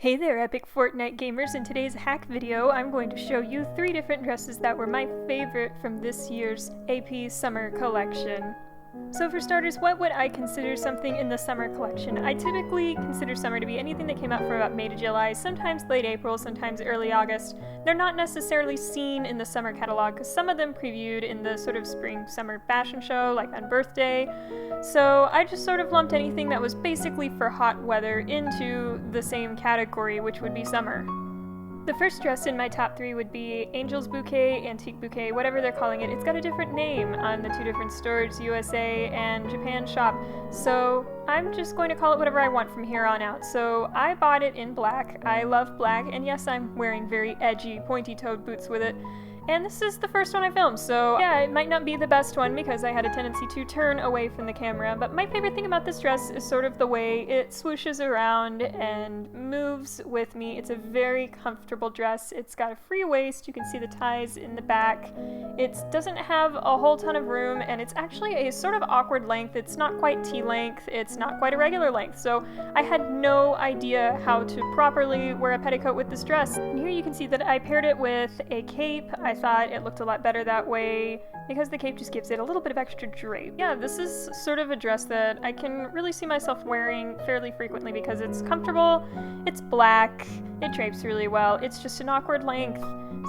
Hey there, epic Fortnite gamers! In today's hack video, I'm going to show you 3 different dresses that were my favorite from this year's AP Summer Collection. So for starters, what would I consider something in the summer collection? I typically consider summer to be anything that came out from about May to July, sometimes late April, sometimes early August. They're not necessarily seen in the summer catalog, because some of them previewed in the sort of spring-summer fashion show, like Unbirthday. So I just sort of lumped anything that was basically for hot weather into the same category, which would be summer. The first dress in my top 3 would be Angel's Bouquet, Antique Bouquet, whatever they're calling it. It's got a different name on the 2 different stores, USA and Japan shop, so I'm just going to call it whatever I want from here on out. So I bought it in black. I love black, and yes, I'm wearing very edgy, pointy-toed boots with it. And this is the first one I filmed, so yeah, it might not be the best one because I had a tendency to turn away from the camera, but my favorite thing about this dress is sort of the way it swooshes around and moves with me. It's a very comfortable dress. It's got a free waist, you can see the ties in the back. It doesn't have a whole ton of room, and it's actually a sort of awkward length. It's not quite T-length, it's not quite a regular length, so I had no idea how to properly wear a petticoat with this dress. And here you can see that I paired it with a cape. I thought it looked a lot better that way because the cape just gives it a little bit of extra drape. Yeah, this is sort of a dress that I can really see myself wearing fairly frequently because it's comfortable, it's black, it drapes really well, it's just an awkward length.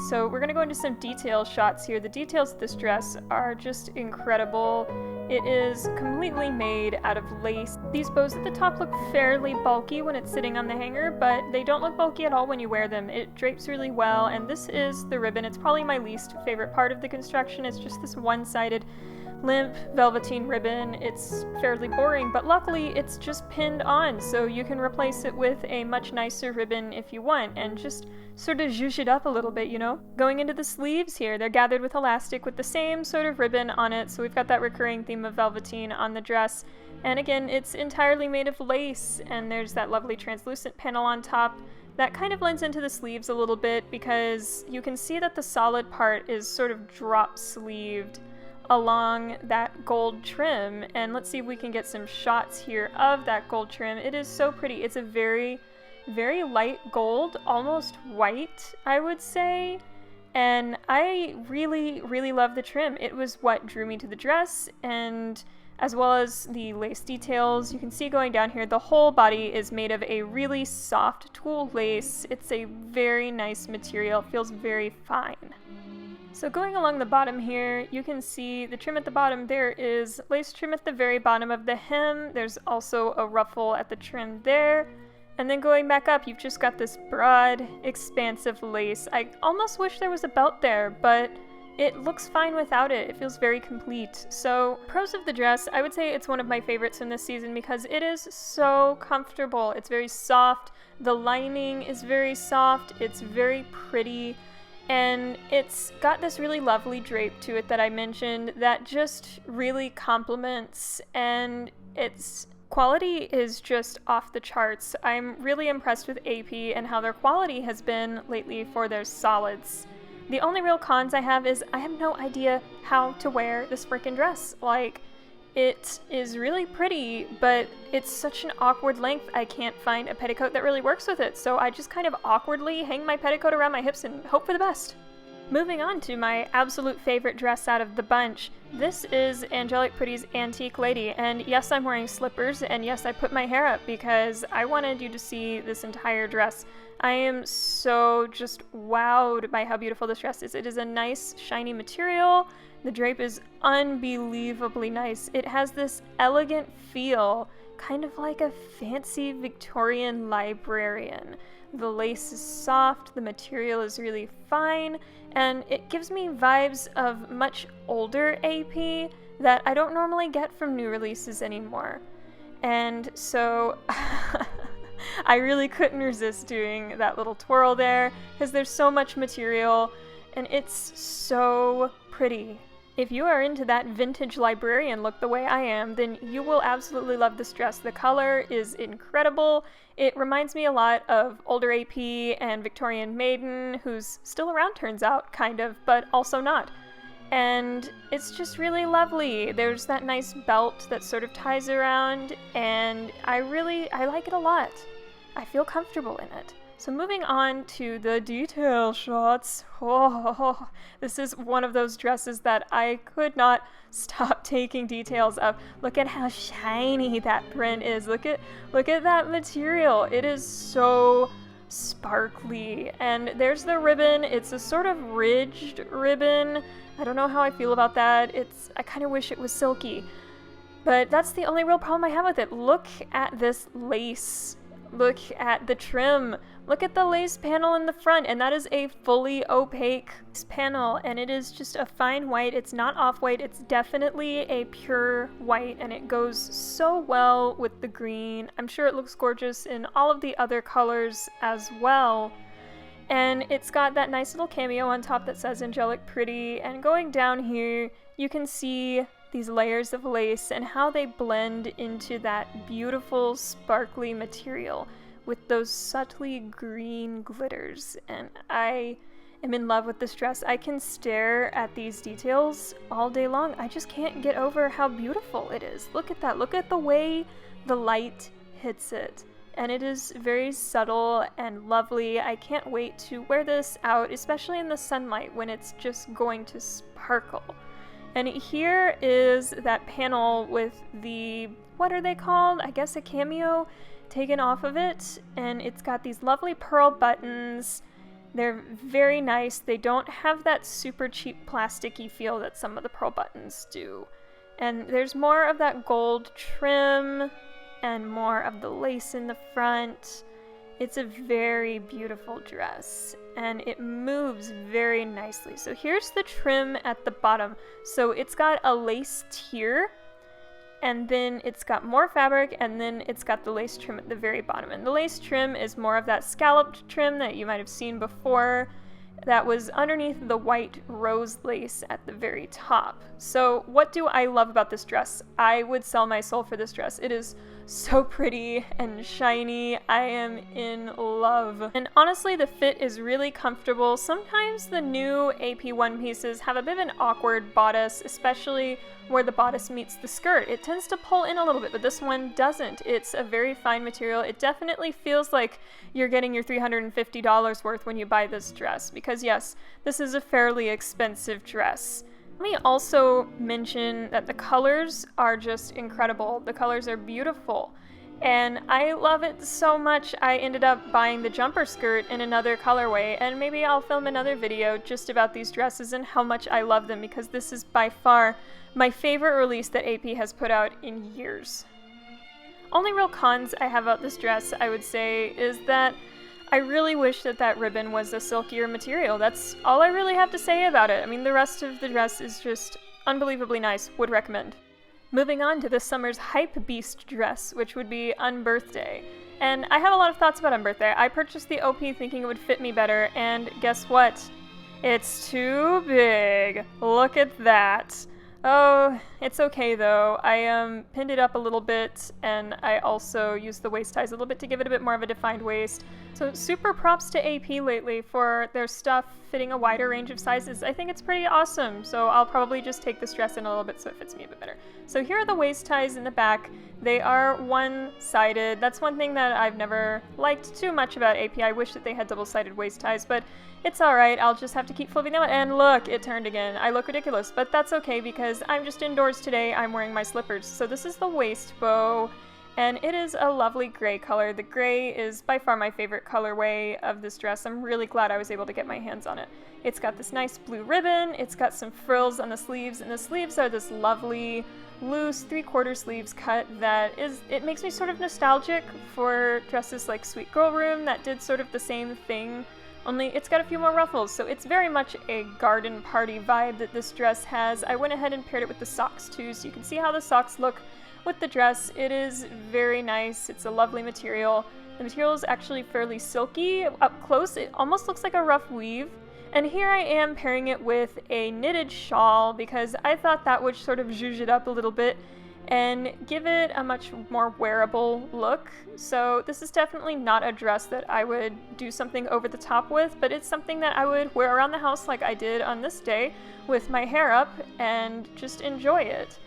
So we're going to go into some detail shots here. The details of this dress are just incredible. It is completely made out of lace. These bows at the top look fairly bulky when it's sitting on the hanger, but they don't look bulky at all when you wear them. It drapes really well, and this is the ribbon. It's probably my least favorite part of the construction. It's just this one-sided limp velveteen ribbon. It's fairly boring, but luckily it's just pinned on, so you can replace it with a much nicer ribbon if you want, and just sort of zhuzh it up a little bit, you know? Going into the sleeves here, they're gathered with elastic with the same sort of ribbon on it, so we've got that recurring theme of velveteen on the dress. And again, it's entirely made of lace, and there's that lovely translucent panel on top that kind of blends into the sleeves a little bit because you can see that the solid part is sort of drop sleeved along that gold trim. And let's see if we can get some shots here of that gold trim. It is so pretty. It's a very light gold, almost white, I would say. And I really love the trim. It was what drew me to the dress, and as well as the lace details. You can see going down here, the whole body is made of a really soft tulle lace. It's a very nice material. It feels very fine. So going along the bottom here, you can see the trim at the bottom. There is lace trim at the very bottom of the hem. There's also a ruffle at the trim there. And then going back up, you've just got this broad, expansive lace. I almost wish there was a belt there, but it looks fine without it. It feels very complete. So, pros of the dress, I would say it's one of my favorites from this season because it is so comfortable. It's very soft. The lining is very soft. It's very pretty. And it's got this really lovely drape to it that I mentioned that just really complements, and its quality is just off the charts. I'm really impressed with AP and how their quality has been lately for their solids. The only real cons I have is I have no idea how to wear this frickin' dress. Like, it is really pretty, but it's such an awkward length, I can't find a petticoat that really works with it, so I just kind of awkwardly hang my petticoat around my hips and hope for the best. Moving on to my absolute favorite dress out of the bunch. This is Angelic Pretty's Antique Lady, and yes, I'm wearing slippers, and yes, I put my hair up because I wanted you to see this entire dress. I am so just wowed by how beautiful this dress is. It is a nice, shiny material. The drape is unbelievably nice. It has this elegant feel, kind of like a fancy Victorian librarian. The lace is soft, the material is really fine, and it gives me vibes of much older AP that I don't normally get from new releases anymore. And so I really couldn't resist doing that little twirl there because there's so much material and it's so pretty. If you are into that vintage librarian look the way I am, then you will absolutely love this dress. The color is incredible. It reminds me a lot of older AP and Victorian Maiden, who's still around turns out, kind of, but also not. And it's just really lovely. There's that nice belt that sort of ties around, and I like it a lot. I feel comfortable in it. So moving on to the detail shots. Oh, this is one of those dresses that I could not stop taking details of. Look at how shiny that print is. Look at that material. It is so sparkly. And there's the ribbon. It's a sort of ridged ribbon. I don't know how I feel about that. I kind of wish it was silky. But that's the only real problem I have with it. Look at this lace. Look at the trim. Look at the lace panel in the front, and that is a fully opaque panel, and it is just a fine white. It's not off-white, it's definitely a pure white, and it goes so well with the green. I'm sure it looks gorgeous in all of the other colors as well. And it's got that nice little cameo on top that says Angelic Pretty, and going down here, you can see these layers of lace and how they blend into that beautiful sparkly material with those subtly green glitters. And I am in love with this dress. I can stare at these details all day long. I just can't get over how beautiful it is. Look at that. Look at the way the light hits it. And it is very subtle and lovely. I can't wait to wear this out, especially in the sunlight when it's just going to sparkle. And here is that panel with the, what are they called? I guess a cameo taken off of it. And it's got these lovely pearl buttons. They're very nice. They don't have that super cheap plasticky feel that some of the pearl buttons do. And there's more of that gold trim and more of the lace in the front. It's a very beautiful dress, and it moves very nicely. So here's the trim at the bottom. So it's got a lace tier, and then it's got more fabric, and then it's got the lace trim at the very bottom. And the lace trim is more of that scalloped trim that you might have seen before that was underneath the white rose lace at the very top. So what do I love about this dress? I would sell my soul for this dress. It is so pretty and shiny. I am in love. And honestly, the fit is really comfortable. Sometimes the new AP one pieces have a bit of an awkward bodice, especially where the bodice meets the skirt. It tends to pull in a little bit, but this one doesn't. It's a very fine material. It definitely feels like you're getting your $350 worth when you buy this dress, because yes, this is a fairly expensive dress. Let me also mention that the colors are just incredible. The colors are beautiful, and I love it so much. I ended up buying the jumper skirt in another colorway, and maybe I'll film another video just about these dresses and how much I love them, because this is by far my favorite release that AP has put out in years. Only real cons I have about this dress, I would say, is that I really wish that that ribbon was a silkier material. That's all I really have to say about it. I mean, the rest of the dress is just unbelievably nice. Would recommend. Moving on to this summer's hype beast dress, which would be Unbirthday. And I have a lot of thoughts about Unbirthday. I purchased the OP thinking it would fit me better, and guess what? It's too big. Look at that. Oh, it's okay though. I pinned it up a little bit, and I also used the waist ties a little bit to give it a bit more of a defined waist. So super props to AP lately for their stuff fitting a wider range of sizes. I think it's pretty awesome, so I'll probably just take this dress in a little bit so it fits me a bit better. So here are the waist ties in the back. They are one-sided. That's one thing that I've never liked too much about AP. I wish that they had double-sided waist ties, but it's alright. I'll just have to keep flipping them out. And look, it turned again. I look ridiculous, but that's okay because I'm just indoors today. I'm wearing my slippers. So this is the waist bow, and it is a lovely gray color. The gray is by far my favorite colorway of this dress. I'm really glad I was able to get my hands on it. It's got this nice blue ribbon. It's got some frills on the sleeves, and the sleeves are this lovely loose 3/4 sleeves cut that it makes me sort of nostalgic for dresses like Sweet Girl Room that did sort of the same thing, only it's got a few more ruffles, so it's very much a garden party vibe that this dress has. I went ahead and paired it with the socks too, so you can see how the socks look with the dress. It is very nice. It's a lovely material. The material is actually fairly silky. Up close, it almost looks like a rough weave. And here I am pairing it with a knitted shawl because I thought that would sort of zhuzh it up a little bit and give it a much more wearable look. So this is definitely not a dress that I would do something over the top with, but it's something that I would wear around the house like I did on this day with my hair up and just enjoy it.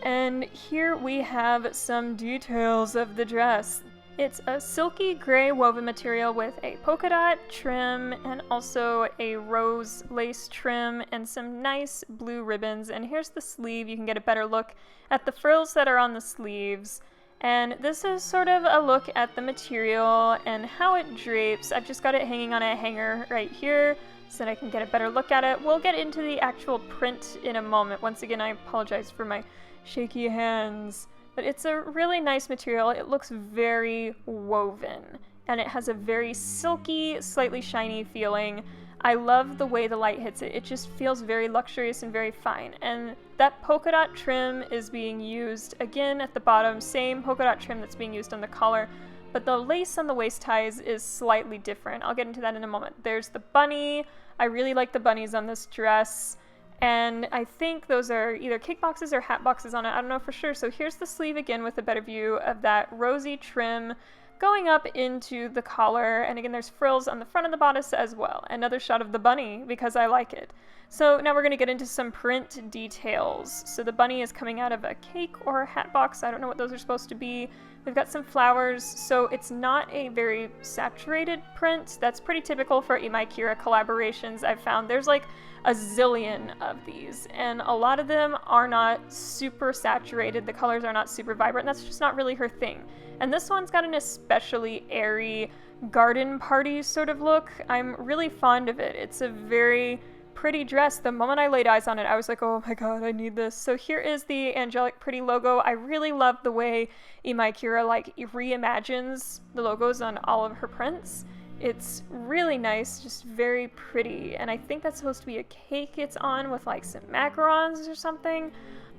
And here we have some details of the dress. It's a silky gray woven material with a polka dot trim and also a rose lace trim and some nice blue ribbons. And here's the sleeve. You can get a better look at the frills that are on the sleeves. And this is sort of a look at the material and how it drapes. I've just got it hanging on a hanger right here so that I can get a better look at it. We'll get into the actual print in a moment. Once again, I apologize for my shaky hands. But it's a really nice material. It looks very woven, and it has a very silky, slightly shiny feeling. I love the way the light hits it. It just feels very luxurious and very fine. And that polka dot trim is being used again at the bottom, same polka dot trim that's being used on the collar, but the lace on the waist ties is slightly different. I'll get into that in a moment. There's the bunny. I really like the bunnies on this dress. And I think those are either cake boxes or hat boxes on it. I don't know for sure. So here's the sleeve again with a better view of that rosy trim going up into the collar. And again, there's frills on the front of the bodice as well. Another shot of the bunny because I like it. So now we're going to get into some print details. So the bunny is coming out of a cake or a hat box. I don't know what those are supposed to be. We've got some flowers, so it's not a very saturated print. That's pretty typical for Imai Kira collaborations. I've found there's like a zillion of these, and a lot of them are not super saturated. The colors are not super vibrant. That's just not really her thing. And this one's got an especially airy garden party sort of look. I'm really fond of it. It's a very pretty dress. The moment I laid eyes on it, I was like, oh my god, I need this. So here is the Angelic Pretty logo. I really love the way Imai Kira like reimagines the logos on all of her prints. It's really nice, just very pretty. And I think that's supposed to be a cake it's on with like some macarons or something.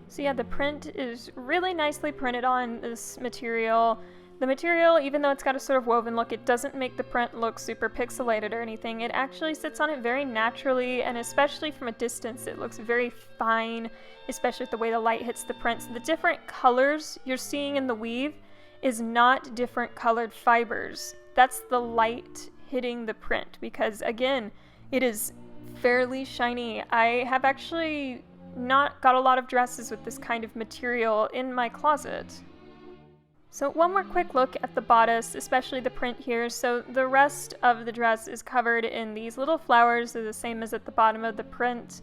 So yeah, the print is really nicely printed on this material. The material, even though it's got a sort of woven look, it doesn't make the print look super pixelated or anything. It actually sits on it very naturally, and especially from a distance, it looks very fine, especially with the way the light hits the print. So the different colors you're seeing in the weave is not different colored fibers. That's the light hitting the print, because again, it is fairly shiny. I have actually not got a lot of dresses with this kind of material in my closet. So one more quick look at the bodice, especially the print here. So the rest of the dress is covered in these little flowers. They're the same as at the bottom of the print.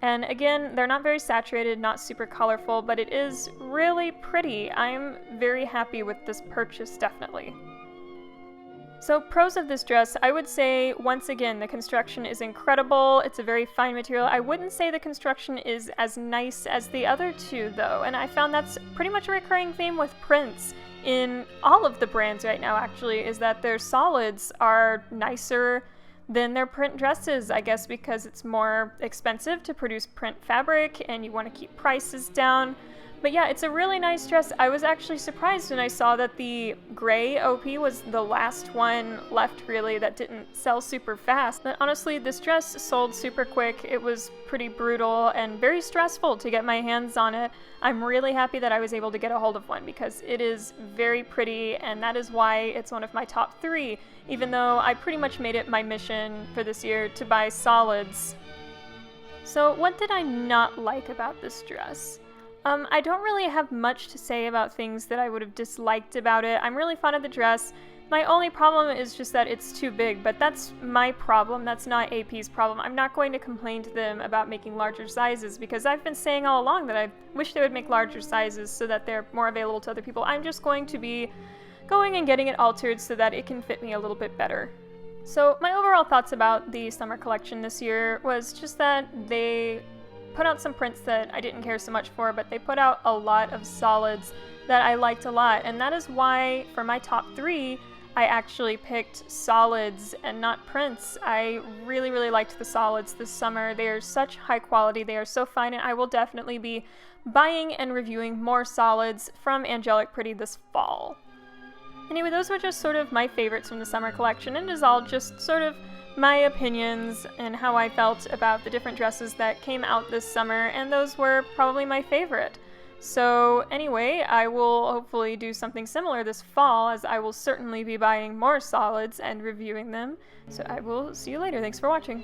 And again, they're not very saturated, not super colorful, but it is really pretty. I'm very happy with this purchase, definitely. So pros of this dress, I would say, once again, the construction is incredible. It's a very fine material. I wouldn't say the construction is as nice as the other two, though, and I found that's pretty much a recurring theme with prints in all of the brands right now, actually, is that their solids are nicer than their print dresses, I guess because it's more expensive to produce print fabric and you want to keep prices down. But yeah, it's a really nice dress. I was actually surprised when I saw that the gray OP was the last one left, really, that didn't sell super fast. But honestly, this dress sold super quick. It was pretty brutal and very stressful to get my hands on it. I'm really happy that I was able to get a hold of one because it is very pretty, and that is why it's one of my top 3, even though I pretty much made it my mission for this year to buy solids. So what did I not like about this dress? I don't really have much to say about things that I would have disliked about it. I'm really fond of the dress. My only problem is just that it's too big, but that's my problem. That's not AP's problem. I'm not going to complain to them about making larger sizes because I've been saying all along that I wish they would make larger sizes so that they're more available to other people. I'm just going to be going and getting it altered so that it can fit me a little bit better. So my overall thoughts about the summer collection this year was just that they put out some prints that I didn't care so much for, but they put out a lot of solids that I liked a lot, and that is why for my top 3 I actually picked solids and not prints. I really liked the solids this summer. They are such high quality, they are so fine, and I will definitely be buying and reviewing more solids from Angelic Pretty this fall. Anyway, those were just sort of my favorites from the summer collection, and it is all just sort of my opinions and how I felt about the different dresses that came out this summer, and those were probably my favorite. So anyway, I will hopefully do something similar this fall, as I will certainly be buying more solids and reviewing them. So I will see you later. Thanks for watching.